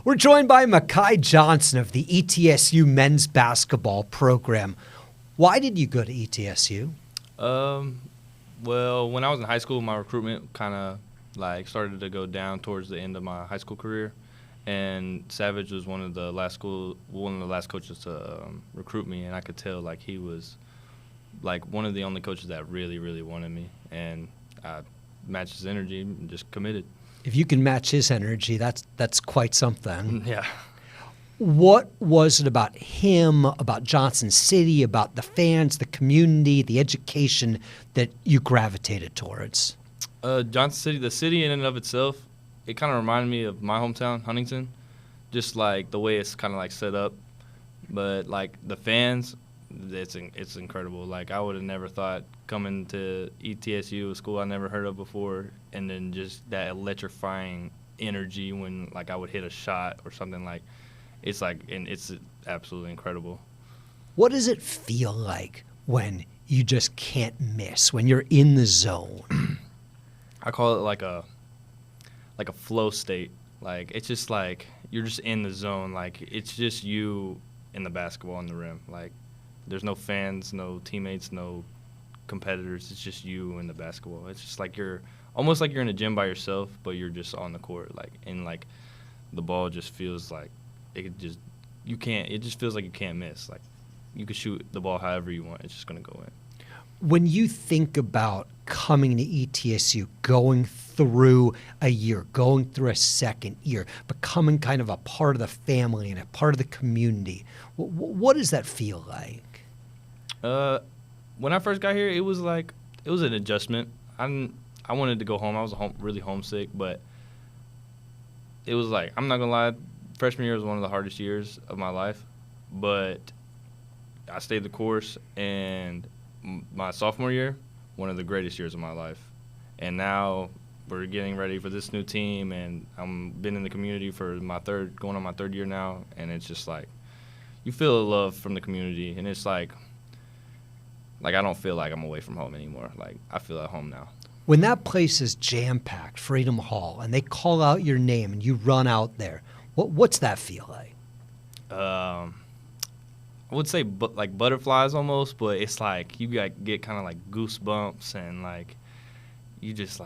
We're joined by Maki Johnson of the ETSU men's basketball program. Why did you go to ETSU? Well, when I was in high school, my recruitment kind of started to go down towards the end of my high school career, and Savage was one of the last coaches to recruit me, and I could tell he was one of the only coaches that really, really wanted me, and I matched his energy and just committed. If you can match his energy, that's quite something. Yeah. What was it about him, about Johnson City, about the fans, the community, the education that you gravitated towards? Johnson City, the city in and of itself, it kind of reminded me of my hometown, Huntington, just the way it's kind of set up. But the fans, it's incredible. I would have never thought coming to ETSU, a school I never heard of before, and then just that electrifying energy when I would hit a shot or something and it's absolutely incredible. What does it feel like when you just can't miss, when you're in the zone? I call it a flow state. It's just you're just in the zone. It's just you in the basketball on the rim. There's no fans, no teammates, no competitors. It's just you in the basketball. It's just you're almost you're in a gym by yourself, but you're just on the court. And the ball just feels it just feels like you can't miss. You could shoot the ball however you want. It's just going to go in. When you think about coming to ETSU, going through a year, going through a second year, becoming kind of a part of the family and a part of the community, what does that feel like? When I first got here, it was an adjustment. I wanted to go home. I was really homesick, but it was I'm not gonna lie, freshman year was one of the hardest years of my life, but I stayed the course, and my sophomore year, one of the greatest years of my life. And now we're getting ready for this new team, and I'm been in the community for going on my third year now, and it's just you feel the love from the community, and it's I don't feel like I'm away from home anymore. I feel at home now. When that place is jam-packed, Freedom Hall, and they call out your name and you run out there, what's that feel like? I would say butterflies almost, but it's you get kind of goosebumps, and you just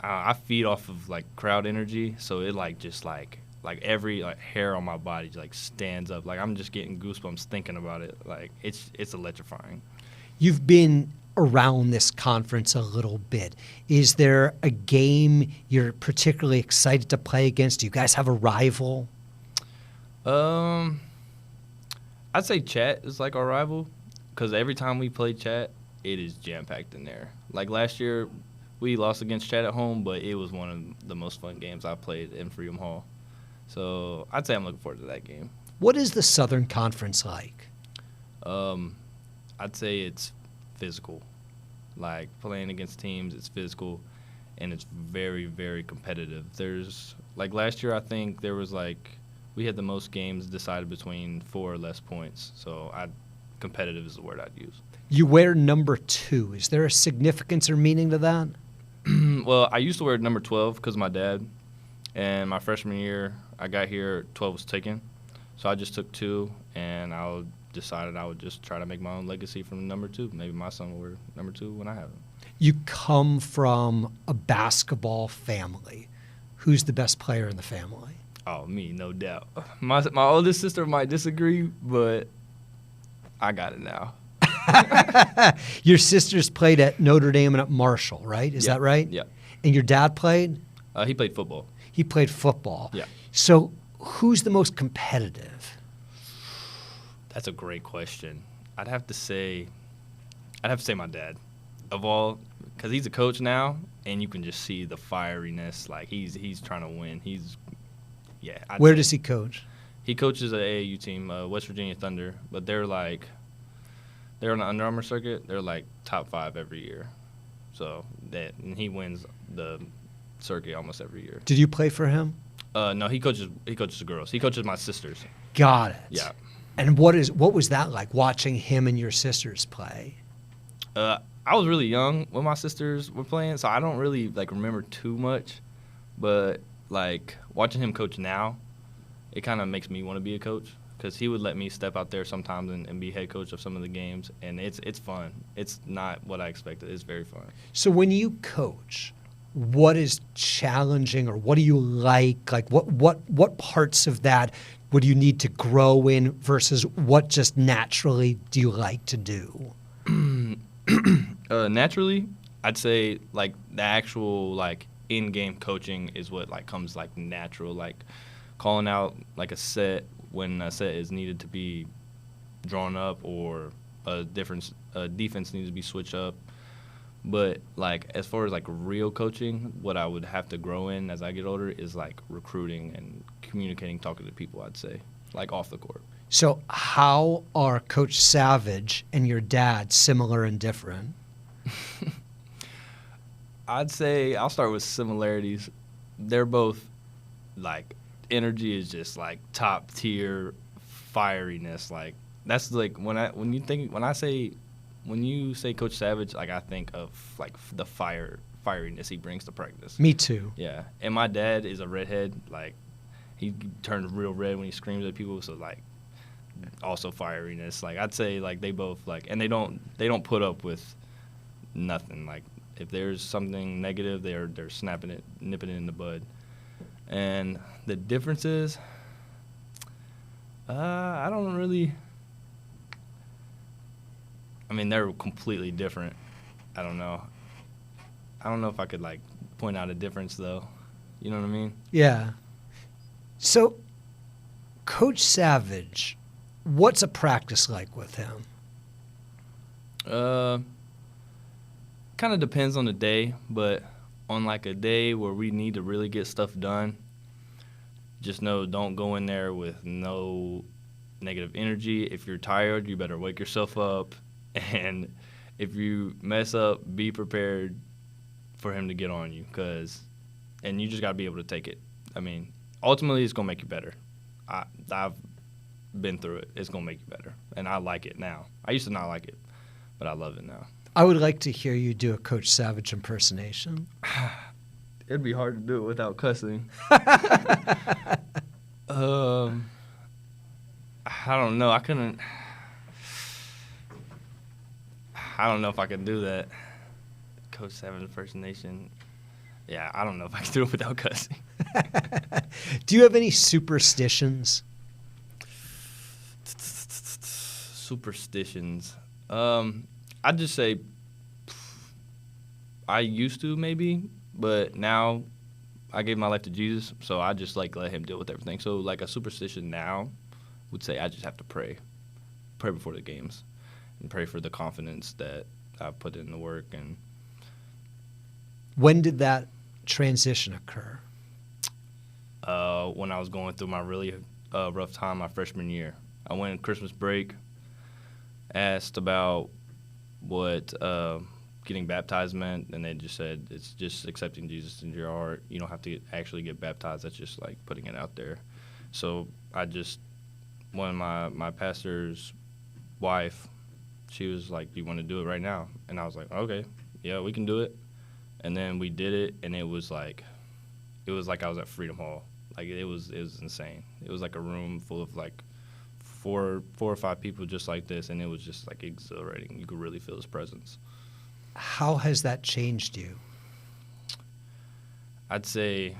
I feed off of crowd energy, so it every hair on my body stands up. I'm just getting goosebumps thinking about it. It's electrifying. You've been around this conference a little bit. Is there a game you're particularly excited to play against? Do you guys have a rival? I'd say Chat is our rival, because every time we play Chat, it is jam-packed in there. Last year, we lost against Chat at home, but it was one of the most fun games I played in Freedom Hall. So I'd say I'm looking forward to that game. What is the Southern Conference like? I'd say it's physical. Playing against teams, it's physical, and it's very, very competitive. There's last year, I think there was we had the most games decided between 4 or less points. So competitive is the word I'd use. You wear number 2. Is there a significance or meaning to that? Well, I used to wear number 12 because of my dad. And my freshman year, I got here, 12 was taken. So I just took 2, and I decided I would just try to make my own legacy from number 2. Maybe my son will wear number 2 when I have him. You come from a basketball family. Who's the best player in the family? Oh, me, no doubt. My oldest sister might disagree, but I got it now. Your sisters played at Notre Dame and at Marshall, right? Is that right? Yeah. And your dad played? He played football. He played football. Yeah. So who's the most competitive? That's a great question. I'd have to say my dad. Of all, because he's a coach now, and you can just see the fieriness. He's trying to win. Where does he coach? He coaches an AAU team, West Virginia Thunder, but they're on the Under Armour circuit. They're top 5 every year. So and he wins the circuit almost every year. Did you play for him? No, he coaches the girls. He coaches my sisters. Got it. Yeah. And what was that like, watching him and your sisters play? I was really young when my sisters were playing, so I don't really remember too much. But watching him coach now, it kind of makes me want to be a coach because he would let me step out there sometimes and be head coach of some of the games, and it's fun. It's not what I expected. It's very fun. So when you coach, what is challenging, or what do you like? Like what parts of that would you need to grow in versus what just naturally do you like to do? Naturally, I'd say like the actual like in-game coaching is what like comes like natural, like calling out like a set when a set is needed to be drawn up or a defense needs to be switched up. But like as far as like real coaching, what I would have to grow in as I get older is like recruiting and communicating, talking to people, I'd say, like off the court. So how are Coach Savage and your dad similar and different? I'd say I'll start with similarities. They're both like energy is just like top tier fieriness. Like that's like when you say Coach Savage, like I think of like the fieriness he brings to practice. Me too. Yeah, and my dad is a redhead. Like he turns real red when he screams at people. So like also fieriness. Like I'd say like they both like, and they don't put up with nothing. Like if there's something negative, they're snapping it, nipping it in the bud. And the differences, I don't really. I mean, they're completely different. I don't know if I could like point out a difference though. You know what I mean? Yeah. So, Coach Savage, what's a practice like with him? Kind of depends on the day, but on like a day where we need to really get stuff done, just know don't go in there with no negative energy. If you're tired, you better wake yourself up. And if you mess up, be prepared for him to get on you, and you just got to be able to take it. I mean, ultimately, it's going to make you better. I've been through it. It's going to make you better, and I like it now. I used to not like it, but I love it now. I would like to hear you do a Coach Savage impersonation. It'd be hard to do it without cussing. I don't know. I don't know if I could do that. Coach Savage impersonation. Yeah, I don't know if I can do it without cussing. Do you have any superstitions? Superstitions. I'd just say I used to maybe, but now I gave my life to Jesus, so I just like let him deal with everything. So like a superstition now would say I just have to pray before the games, and pray for the confidence that I've put in the work. And when did that transition occur? When I was going through my really rough time my freshman year. I went on Christmas break, asked about what getting baptized meant, and they just said it's just accepting Jesus into your heart. You don't have to actually get baptized. That's just like putting it out there. So when my pastor's wife, she was like, "Do you want to do it right now?" And I was like, "Okay, yeah, we can do it." And then we did it, and it was like I was at Freedom Hall. Like it was insane. It was like a room full of like four or five people just like this, and it was just like exhilarating. You could really feel his presence. How has that changed you? I'd say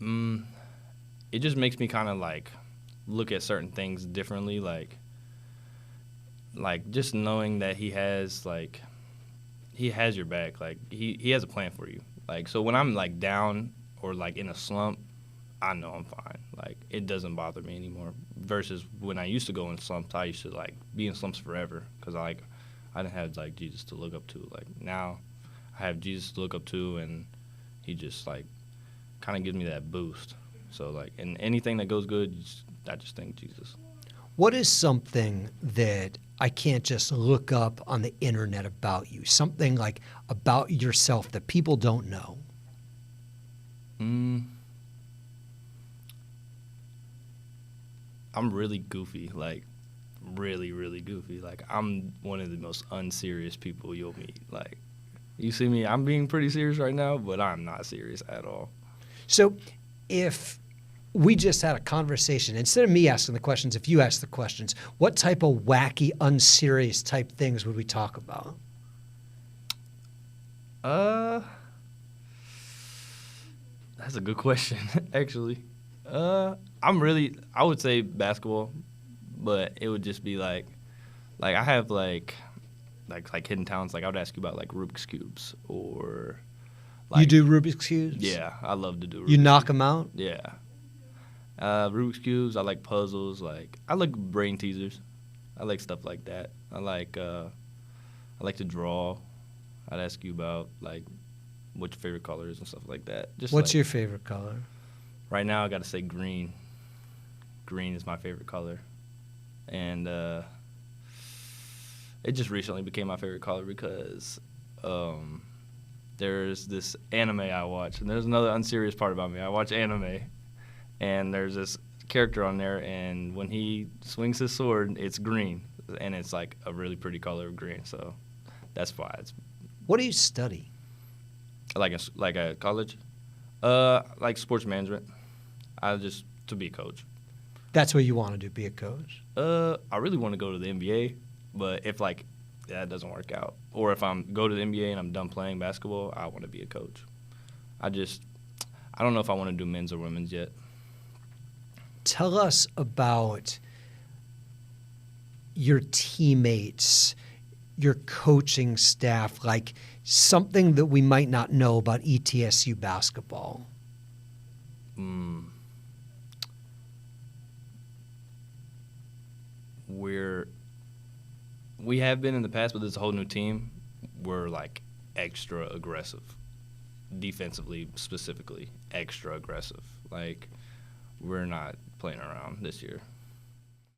it just makes me kind of like look at certain things differently, like just knowing that he has your back. Like he has a plan for you. Like so when I'm like down or like in a slump, I know I'm fine. Like it doesn't bother me anymore. Versus when I used to go in slumps, I used to like be in slumps forever because I didn't have like Jesus to look up to. Like now, I have Jesus to look up to, and he just like kind of gives me that boost. So like, and anything that goes good, I just thank Jesus. What is something that I can't just look up on the internet about you? Something like about yourself that people don't know? I'm really goofy, like really, really goofy. Like I'm one of the most unserious people you'll meet. Like you see me, I'm being pretty serious right now, but I'm not serious at all. So if We just had a conversation. Instead of me asking the questions, if you ask the questions, what type of wacky, unserious type things would we talk about? That's a good question, actually. I would say basketball, but it would just be like I have like hidden talents. Like I would ask you about like Rubik's cubes or like You do Rubik's Cubes? yeah, I love to do Rubik's You knock cubes. them out? Yeah. Rubik's cubes. I like puzzles. Like I like brain teasers. I like stuff like that. I like to draw. I'd ask you about like what your favorite color is and stuff like that. Just What's like, your favorite color? right now? I got to say green. Green is my favorite color, and it just recently became my favorite color because there's this anime I watch, and there's another unserious part about me. I watch anime, and there's this character on there, and when he swings his sword, it's green, and it's like a really pretty color of green. So that's why it's What do you study? like a college, like sports management. To be a coach. That's what you want to do, be a coach? I really want to go to the NBA, but if like that doesn't work out, or if go to the NBA and I'm done playing basketball, I want to be a coach. I don't know if I want to do men's or women's yet. Tell us about your teammates, your coaching staff, like something that we might not know about ETSU basketball. We have been in the past, but this is a whole new team. We're like extra aggressive, defensively specifically, extra aggressive. Like we're not playing around this year.